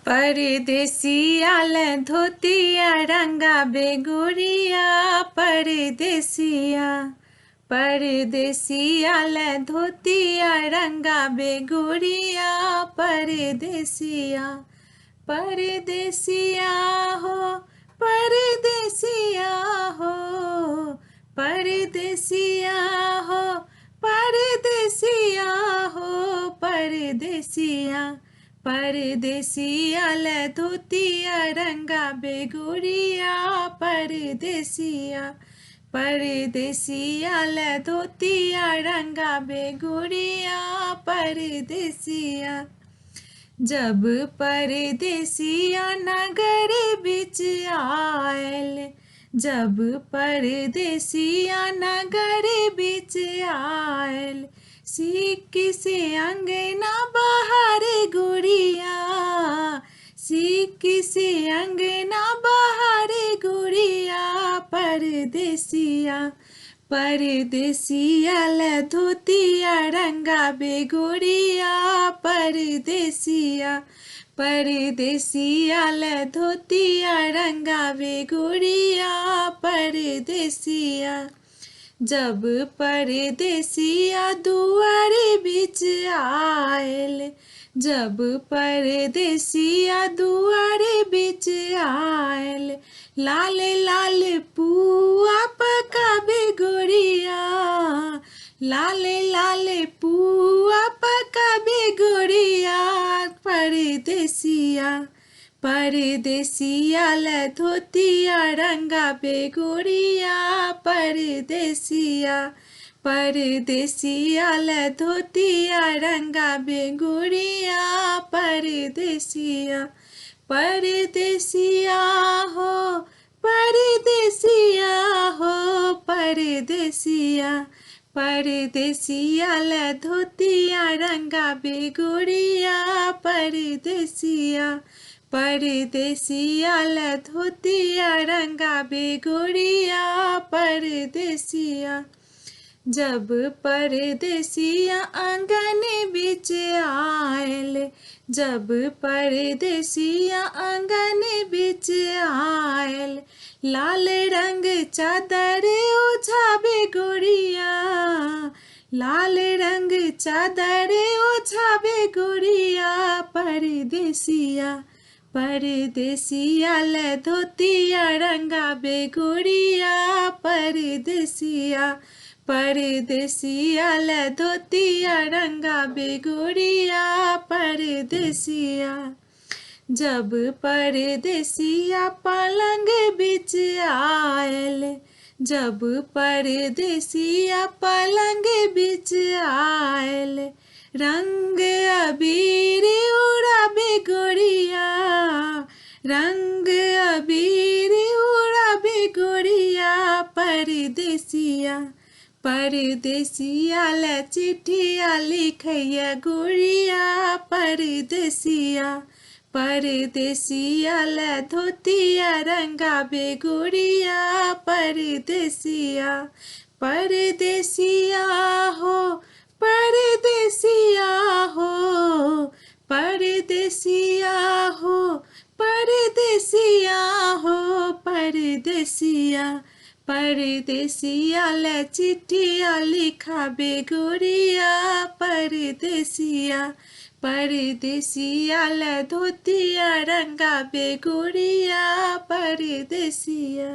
परदेसिया ले धोतिया रंगा बेगोरिया परदेसिया परदेसिया ले धोतिया रंगा बेगोरिया परदेसिया परदेसिया हो परदेसिया हो परदेसिया हो परदेसिया हो परदेसिया परदेसिया ले धोतिया रंगा बेगोरिया परदेसिया परदेसिया ले धोतिया रंगा बेगोरिया परदेसिया जब परदेसिया नगर बिच आयल जब परदेसिया नगर बिच आयल सिक से अंगना बाहर गोरिया सिक से अंगना बाहर गोरिया परदेसिया परदेसिया ले धोतिया रंगा बेगोरिया परदेसिया परदेसिया ले धोतिया रंगा बेगोरिया परदेसिया जब परदेसिया दुआरे बिच आयल जब परदेसिया दुआरे बिच आयल लाल लाल पुआ पकाबे गोरिया लाल लाल पुआ पकाबे गोरिया परदेसिया परदेसिया ले धोतिया रंगा बेगोरिया परदेसिया परदेसिया ले धोतिया रंगा बेगोरिया परदेसिया परदेसिया हो परदेसिया हो परदेसिया परदेसिया ले धोतिया रंगा बेगोरिया परदेसिया परदेसिया ले धोतिया रंगा बेगोरिया परदेसिया जब परदेसिया आंगन बिच आयल जब परदेसिया आंगन बिच आयल लाल रंग चादर ओछाबे गोरिया लाल रंग चादर ओछाबे गोरिया परदेसिया परदेसिया ले धोतिया रंगा बेगोरिया परदेसिया परदेसिया ले धोतिया रंगा बेगोरिया परदेसिया जब परदेसिया पलंग बिच आयल जब परदेसिया पलंग बिच आयल रंग अबीर उड़ाबे गोरिया रंग अबीर उड़ाबे गोरिया परदेसिया परदेसिया ले चिट्ठिया लिखैया गोरिया परदेसिया परदेसिया ले धोतिया रंगा बेगोरिया परदेसिया परदेसिया हो परदेसिया हो परदेसिया हो परदेसिया हो परदेसिया परदेसिया ले चिट्ठिया लिखा बेगोरिया परदेसिया परदेसिया ले धोतिया रंगा बेगोरिया परदेसिया।